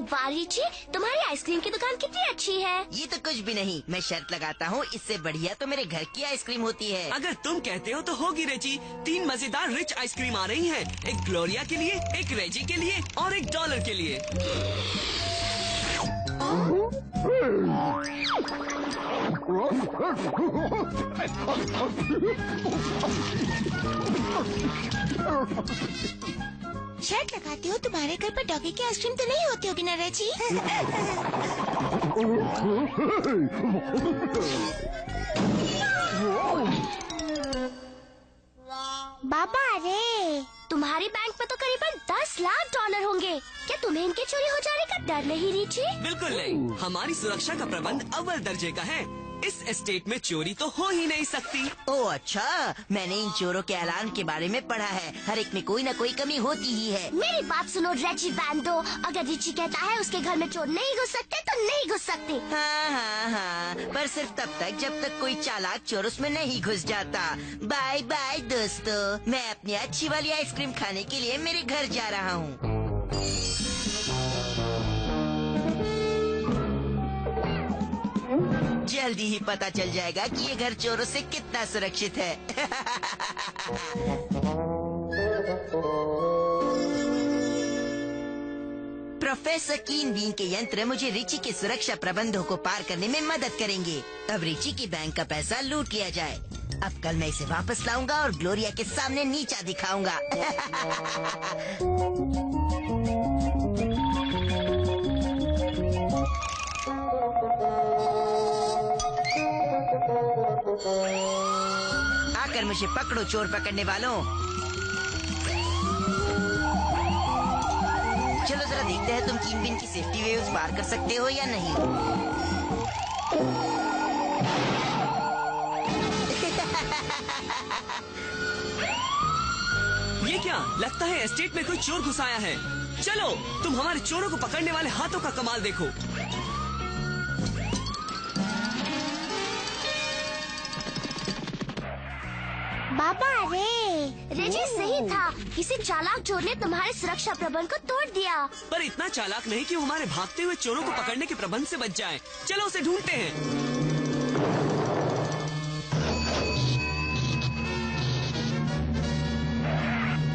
वाह रिची, तुम्हारी आइसक्रीम की दुकान कितनी अच्छी है। ये तो कुछ भी नहीं, मैं शर्त लगाता हूँ इससे बढ़िया तो मेरे घर की आइसक्रीम होती है। अगर तुम कहते हो तो होगी रेजी। 3 मजेदार रिच आइसक्रीम आ रही हैं। एक ग्लोरिया के लिए, एक रेजी के लिए और $1 के लिए। शर्त लगाती हो तुम्हारे घर पर डॉगी की आइसक्रीम तो नहीं होती होगी ना रेजी? बाबा रे, तुम्हारी बैंक में तो करीबन $10 लाख होंगे। क्या तुम्हें इनके चोरी हो जाने का डर नहीं रिची? बिल्कुल नहीं, हमारी सुरक्षा का प्रबंध अव्वल दर्जे का है। इस एस्टेट में चोरी तो हो ही नहीं सकती। ओह अच्छा, मैंने इन चोरों के अलार्म के बारे में पढ़ा है। हर एक में कोई न कोई कमी होती ही है। मेरी बात सुनो रेजी बैंडो, अगर रिची कहता है उसके घर में चोर नहीं घुस सकते तो नहीं घुस सकते। हाँ, पर सिर्फ तब तक जब तक कोई चालाक चोर उसमें नहीं घुस जाता। बाय बाय दोस्तों, मैं अपनी अच्छी वाली आइसक्रीम खाने के लिए मेरे घर जा रहा हूँ। जल्दी ही पता चल जाएगा कि ये घर चोरों से कितना सुरक्षित है। प्रोफेसर कीन बीन के यंत्र मुझे रिची के सुरक्षा प्रबंधों को पार करने में मदद करेंगे। अब रिची की बैंक का पैसा लूट लिया जाए। अब कल मैं इसे वापस लाऊंगा और ग्लोरिया के सामने नीचा दिखाऊंगा। आकर मुझे पकड़ो चोर पकड़ने वालों। चलो जरा देखते हैं तुम कीन बीन की सेफ्टी वेव्स पार कर सकते हो या नहीं। ये क्या लगता है एस्टेट में कोई चोर घुस आया है। चलो तुम हमारे चोरों को पकड़ने वाले हाथों का कमाल देखो। बाबा रे, रेजी सही था, किसी चालाक चोर ने तुम्हारे सुरक्षा प्रबंध को तोड़ दिया। पर इतना चालाक नहीं कि वो हमारे भागते हुए चोरों को पकड़ने के प्रबंध से बच जाए। चलो उसे ढूंढते हैं।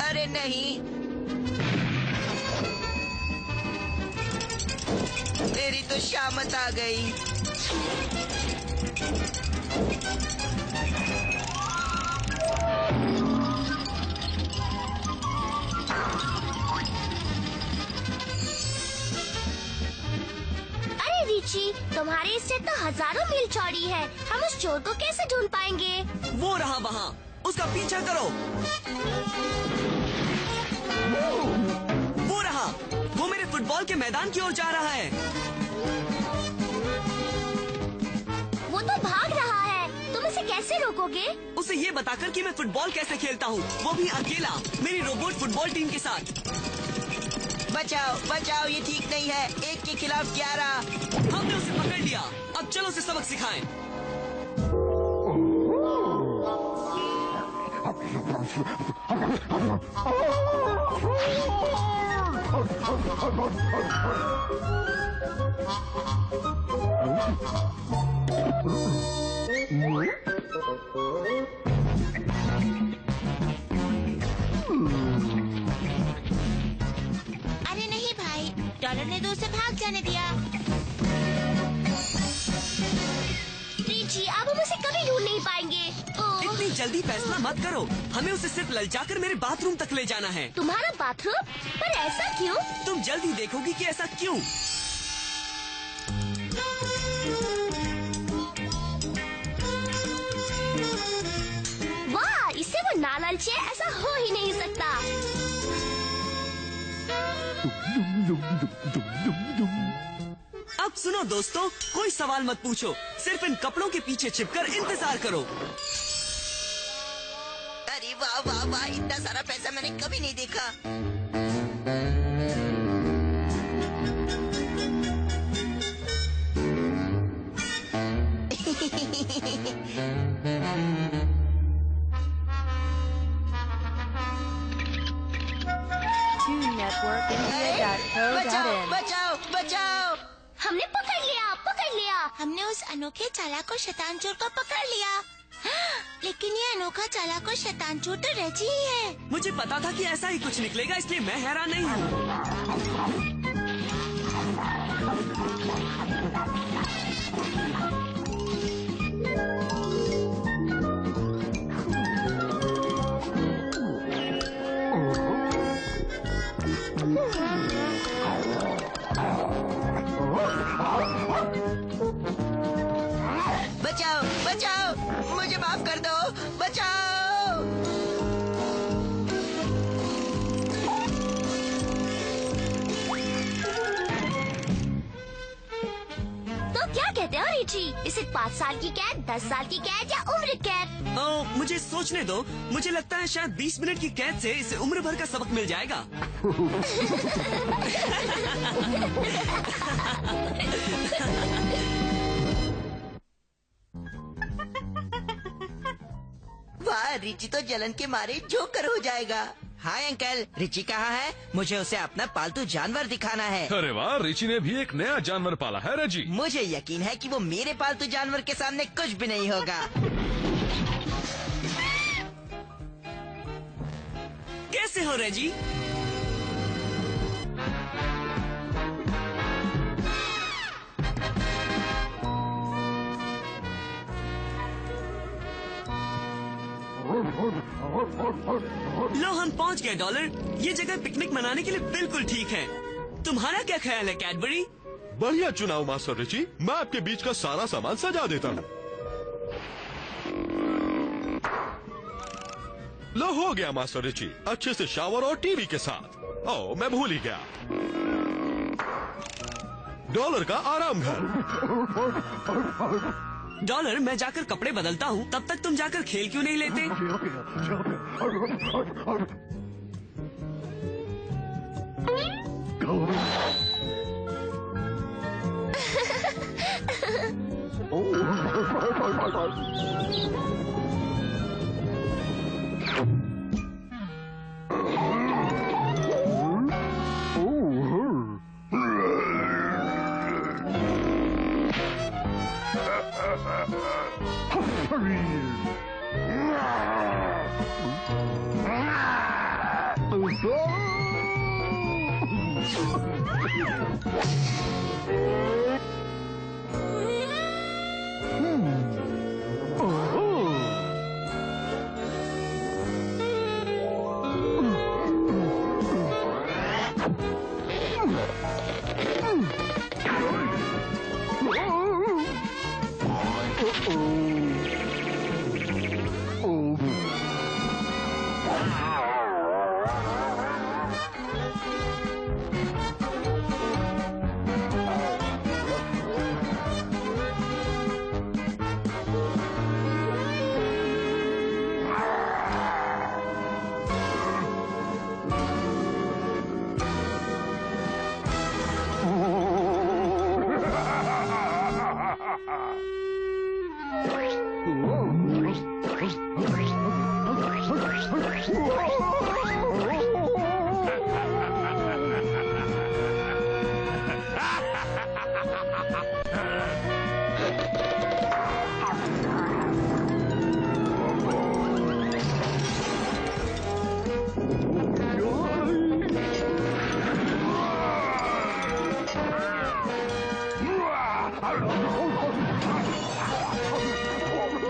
अरे नहीं, मेरी तो शामत आ गई। अरे रिची, तुम्हारी स्टेट तो हजारों मील चौड़ी है, हम उस चोर को कैसे ढूंढ पाएंगे? वो रहा वहाँ, उसका पीछा करो। वो रहा, वो मेरे फुटबॉल के मैदान की ओर जा रहा है। वो तो भाग रहा है, तुम इसे कैसे रोकोगे? उसे ये बताकर कि मैं फुटबॉल कैसे खेलता हूँ, वो भी अकेला, मेरी रोबोट फुटबॉल टीम के साथ। बचाओ बचाओ, ये ठीक नहीं है। 1 के खिलाफ 11। हमने उसे पकड़ लिया, अब चलो उसे सबक सिखाएं। अरे नहीं भाई, डॉलर ने तो उसे भाग जाने दिया। रिची, अब हम उसे कभी ढूंढ नहीं पाएंगे। इतनी जल्दी फैसला मत करो, हमें उसे सिर्फ ललचाकर मेरे बाथरूम तक ले जाना है। तुम्हारा बाथरूम? पर ऐसा क्यों? तुम जल्दी देखोगी कि ऐसा क्यों। वाह, इससे वो ना ललचे, ऐसा हो ही नहीं सकता। अब सुनो दोस्तों, कोई सवाल मत पूछो, सिर्फ इन कपड़ों के पीछे छिपकर इंतजार करो। अरे वाह वाह वाह, इतना सारा पैसा मैंने कभी नहीं देखा। बचाओ बचाओ बचाओ। हमने पकड़ लिया। हमने उस अनोखे चालाक और शैतान चोर को पकड़ लिया। लेकिन ये अनोखा चालाक और शैतान चोर तो रेजी ही है। मुझे पता था कि ऐसा ही कुछ निकलेगा, इसलिए मैं हैरान नहीं हूँ। बचाओ बचाओ, मुझे माफ कर दो, बचाओ। तो क्या कहते हो रिची, इसे 5 साल की कैद, 10 साल की कैद या उम्र कैद? मुझे सोचने दो। मुझे लगता है शायद 20 मिनट की कैद से इसे उम्र भर का सबक मिल जाएगा। वाह, रिची तो जलन के मारे जोकर हो जाएगा। हाय अंकल, रिची कहाँ है? मुझे उसे अपना पालतू जानवर दिखाना है। अरे वाह, रिची ने भी एक नया जानवर पाला है रेजी। मुझे यकीन है कि वो मेरे पालतू जानवर के सामने कुछ भी नहीं होगा। कैसे हो रेजी? लो, हम पहुंच गए डॉलर। ये जगह पिकनिक मनाने के लिए बिल्कुल ठीक है। तुम्हारा क्या ख्याल है कैडबरी? बढ़िया चुनाव मास्टर रिची। मैं आपके बीच का सारा सामान सजा देता हूँ। लो, हो गया मास्टर रिची, अच्छे से शावर और टीवी के साथ। ओह, मैं भूल ही गया, डॉलर का आराम घर। डॉलर, मैं जाकर कपड़े बदलता हूँ, तब तक तुम जाकर खेल क्यों नहीं लेते?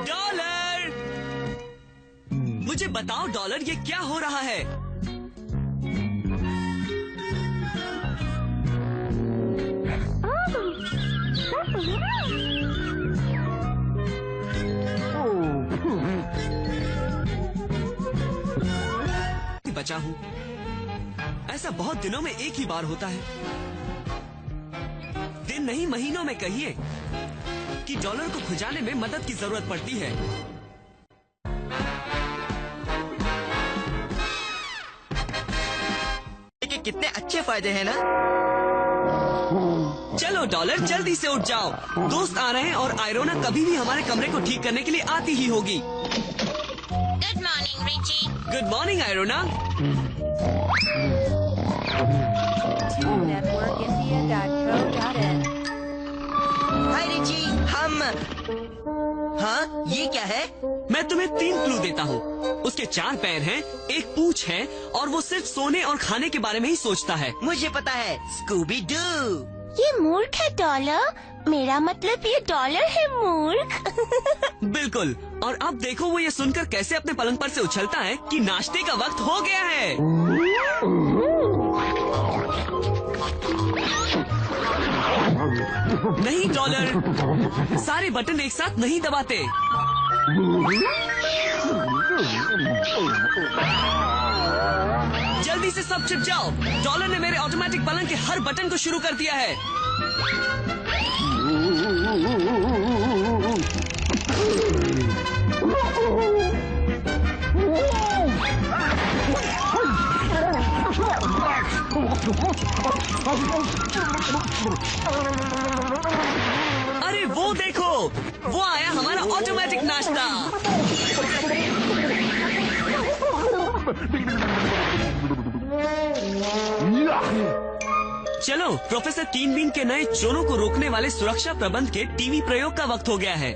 डॉलर, मुझे बताओ डॉलर, ये क्या हो रहा है? बचा हूँ। ऐसा बहुत दिनों में एक ही बार होता है। दिन नहीं, महीनों में कहिए कि डॉलर को खुजाने में मदद की जरूरत पड़ती है। लेकिन कितने अच्छे फायदे हैं ना। चलो डॉलर, जल्दी से उठ जाओ। दोस्त आ रहे हैं और आयरोना कभी भी हमारे कमरे को ठीक करने के लिए आती ही होगी। Good morning morning Richie. Good morning आयरोना। Hi Richie, hmm. हाँ, ये क्या है? मैं तुम्हें 3 क्लू देता हूँ। उसके 4 पैर हैं, एक पूंछ है और वो सिर्फ सोने और खाने के बारे में ही सोचता है। मुझे पता है, स्कूबी डू। ये मूर्ख है डॉलर। मेरा मतलब ये डॉलर है मूर्ख। बिल्कुल। और अब देखो वो ये सुनकर कैसे अपने पलंग पर से उछलता है कि नाश्ते का वक्त हो गया है। नहीं डॉलर, सारे बटन एक साथ नहीं दबाते। जल्दी से सब छिप जाओ। डॉलर ने मेरे ऑटोमेटिक पलंग के हर बटन को शुरू कर दिया है। अरे वो देखो, वो आया हमारा ऑटोमेटिक नाश्ता। चलो, प्रोफेसर कीन बीन के नए चोरों को रोकने वाले सुरक्षा प्रबंध के टीवी प्रयोग का वक्त हो गया है।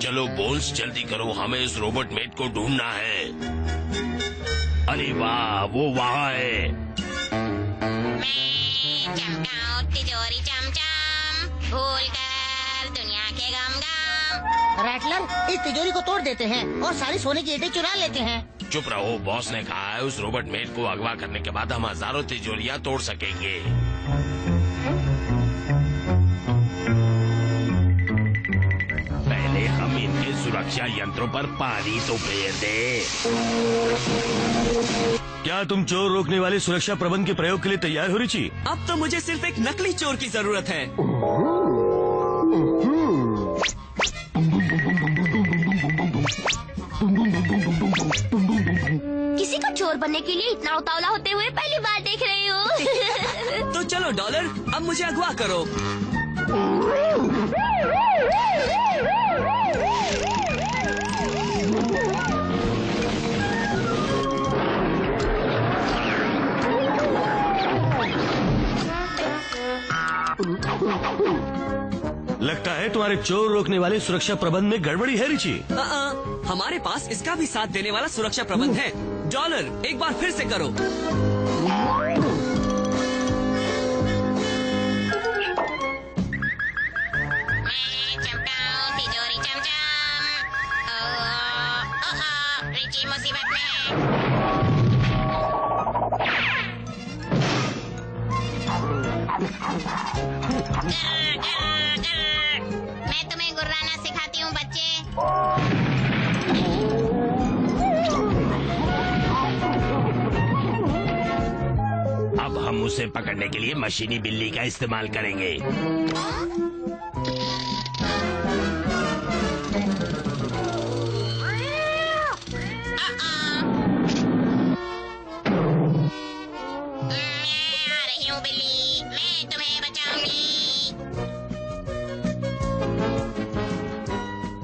चलो बोन्स, जल्दी करो, हमें इस रोबोट मेट को ढूंढना है। अरे वाह, वो वहाँ है। मैं चमकाऊं तिजोरी चमचम, भूल कर दुनिया के गम गम। रैटलर, इस तिजोरी को तोड़ देते हैं और सारी सोने की ईंटें चुरा लेते हैं। चुप रहो, बॉस ने कहा है उस रोबोट मेट को अगवा करने के बाद हम हजारों तिजोरियां तोड़ सकेंगे। पहले हम इनके सुरक्षा यंत्रों पर पानी तो फेर दे। क्या तुम चोर रोकने वाले सुरक्षा प्रबंध के प्रयोग के लिए तैयार हो रिची? अब तो मुझे सिर्फ एक नकली चोर की जरूरत है। किसी को चोर बनने के लिए इतना उतावला होते हुए पहली बार देख रही हूँ। तो चलो डॉलर, अब मुझे अगवा करो। लगता है तुम्हारे चोर रोकने वाले सुरक्षा प्रबंध में गड़बड़ी है रिची। हमारे पास इसका भी साथ देने वाला सुरक्षा प्रबंध है। डॉलर, एक बार फिर से करो। मैं चमकाऊं तिजोरी चमचम। रिची मुसीबत में है। मैं तुम्हें गुर्राना सिखाती हूँ बच्चे। अब हम उसे पकड़ने के लिए मशीनी बिल्ली का इस्तेमाल करेंगे। मैं आ रही हूँ बिल्ली, मैं तुम्हें बचाऊंगी।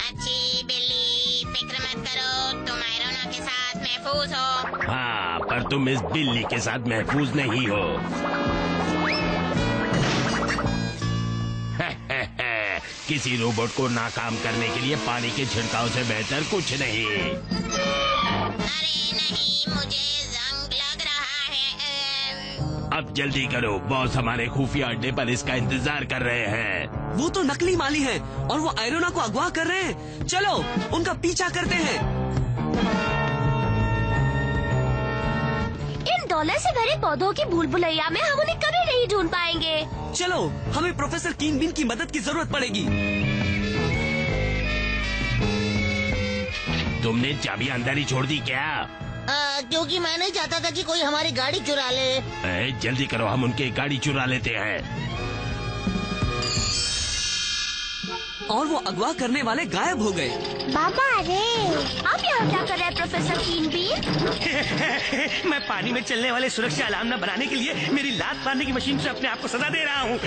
अच्छी बिल्ली, फिक्र मत करो, तुम आयरोना के साथ महफूज हो। हाँ, पर तुम इस बिल्ली के साथ महफूज नहीं हो। किसी रोबोट को नाकाम करने के लिए पानी के छिड़काव से बेहतर कुछ नहीं। अरे नहीं, मुझे जंग लग रहा है। अब जल्दी करो, बॉस हमारे खुफिया अड्डे पर इसका इंतजार कर रहे हैं। वो तो नकली माली हैं और वो आयरोना को अगवा कर रहे हैं। चलो, उनका पीछा करते हैं। इन डॉलर से भरे पौधों की भूल भुलैया में हम उन्हें कभी नहीं ढूंढ पाएंगे। चलो, हमें प्रोफेसर कीन बीन की मदद की जरूरत पड़ेगी। तुमने चाबी अंदर ही छोड़ दी क्या? क्योंकि मैं नहीं चाहता था कि कोई हमारी गाड़ी चुरा ले। जल्दी करो, हम उनकी गाड़ी चुरा लेते हैं। और वो अगवा करने वाले गायब हो गए। बाबा रे, आप यहाँ क्या कर रहे हैं प्रोफेसर कीन बीन? मैं पानी में चलने वाले सुरक्षा अलार्म न बनाने के लिए मेरी लात मारने की मशीन से अपने आप को सजा दे रहा हूँ।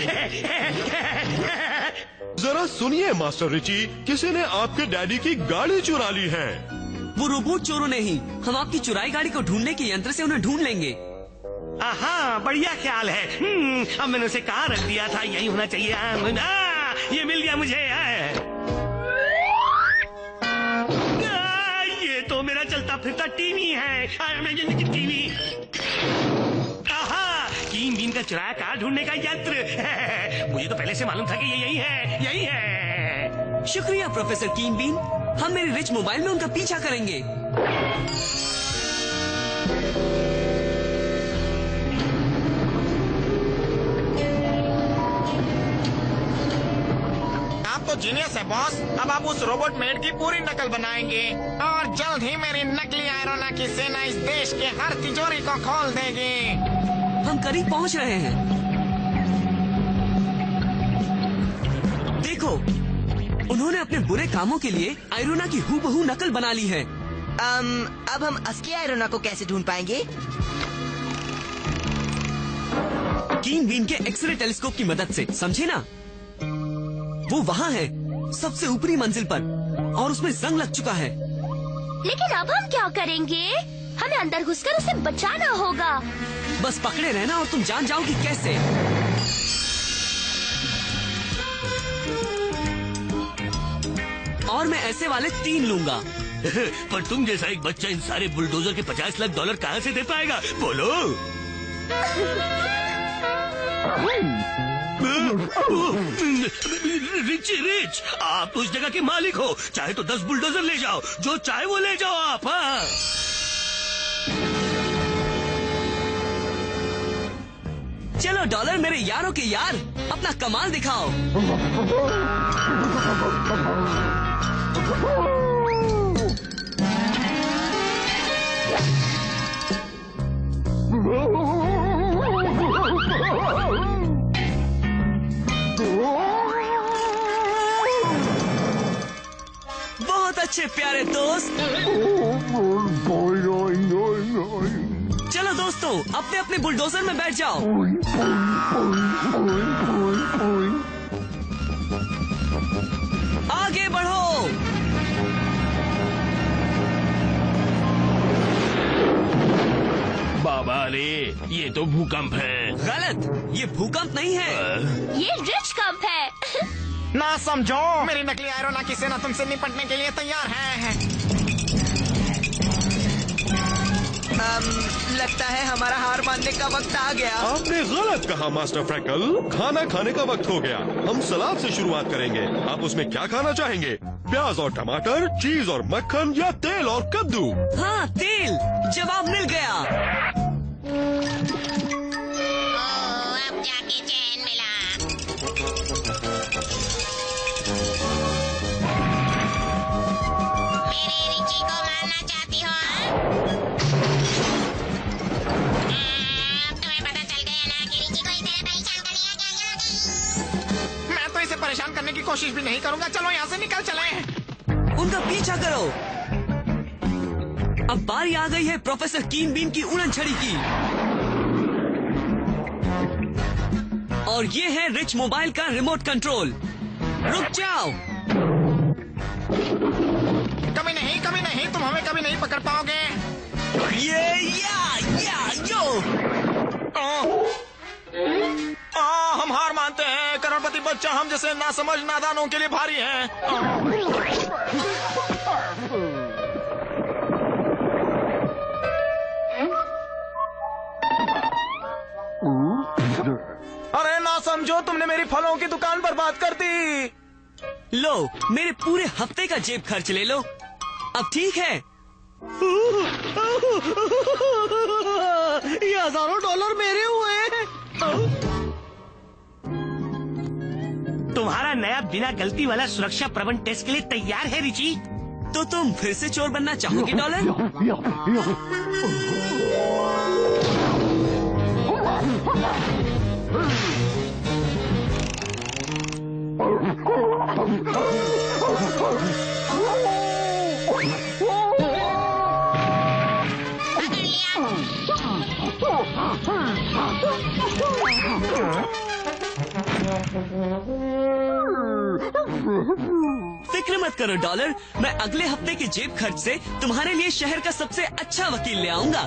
जरा सुनिए मास्टर रिची, किसी ने आपके डैडी की गाड़ी चुरा ली है। वो रोबोट चोरों ने ही। हम आपकी चुराई गाड़ी को ढूंढने के यंत्र से उन्हें ढूंढ लेंगे। हाँ, बढ़िया ख्याल है। अब मैंने उसे कहाँ रख दिया था, यही होना चाहिए। ये मिल गया मुझे। ये तो मेरा चलता फिरता टीवी है। टीवी। कीन बीन का चुराया कार ढूंढने का यंत्र। मुझे तो पहले से मालूम था कि ये यही है। शुक्रिया प्रोफेसर कीन बीन। हम मेरे रिच मोबाइल में उनका पीछा करेंगे। आप तो जीनियस है बॉस। अब आप उस रोबोट मेड की पूरी नकल बनाएंगे और जल्द ही मेरी नकली आयरोना की सेना इस देश के हर तिजोरी को खोल देगी। हम करीब पहुंच रहे हैं। देखो, उन्होंने अपने बुरे कामों के लिए आयरोना की हूबहू नकल बना ली है। अब हम असली आयरोना को कैसे ढूंढ पाएंगे? कीन बीन के एक्सरे टेलीस्कोप की मदद से, समझे ना? वो वहाँ है, सबसे ऊपरी मंजिल पर, और उसमें जंग लग चुका है। लेकिन अब हम क्या करेंगे? हमें अंदर घुसकर उसे बचाना होगा। बस पकड़े रहना और तुम जान जाओगी कैसे। और मैं ऐसे वाले 3 लूंगा। पर तुम जैसा एक बच्चा इन सारे बुलडोजर के $50 लाख कहाँ से दे पाएगा? बोलो। रिच, आप उस जगह के मालिक हो। चाहे तो 10 बुलडोजर ले जाओ, जो चाहे वो ले जाओ आप। हाँ। चलो डॉलर मेरे यारों के यार, अपना कमाल दिखाओ। बहुत अच्छे प्यारे दोस्त। चलो दोस्तों, अपने अपने बुलडोजर में बैठ जाओ। आगे बढ़ो। बाबा रे, ये तो भूकंप है। गलत, ये भूकंप नहीं है, ये रिच कंप है। ना समझो, मेरी नकली आयरोना की सेना तुमसे निपटने के लिए तैयार है। लगता है हमारा हार मानने का वक्त आ गया। आपने गलत कहा मास्टर फ्रैकल, खाना खाने का वक्त हो गया। हम सलाद से शुरुआत करेंगे। आप उसमें क्या खाना चाहेंगे? प्याज और टमाटर, चीज और मक्खन, या तेल और कद्दू? हाँ, तेल। जवाब मिल गया। अब जाके चैन मिला। मेरे रिची को मारना चाहती हो? तुम्हें पता चल गया ना कि रिची को इस तरह परेशान करेगा क्या? मैं तो इसे परेशान करने की कोशिश भी नहीं करूंगा। चलो यहाँ से निकल चले। उनका पीछा करो। अब बारी आ गई है प्रोफेसर कीन बीन की उड़न छड़ी की। और ये है रिच मोबाइल का रिमोट कंट्रोल। रुक जाओ। कभी नहीं, तुम हमें कभी नहीं पकड़ पाओगे। हम हार मानते हैं। करोड़पति बच्चा हम जैसे नासमझ नादानों के लिए भारी है। अरे ना समझो, तुमने मेरी फलों की दुकान बर्बाद कर दी। लो, मेरे पूरे हफ्ते का जेब खर्च ले लो। अब ठीक है। ये हजारों डॉलर मेरे हुए। तुम्हारा नया बिना गलती वाला सुरक्षा प्रबंध टेस्ट के लिए तैयार है रिची? तो तुम फिर से चोर बनना चाहोगे डॉलर? फिक्र मत करो डॉलर, मैं अगले हफ्ते के जेब खर्च से तुम्हारे लिए शहर का सबसे अच्छा वकील ले आऊंगा।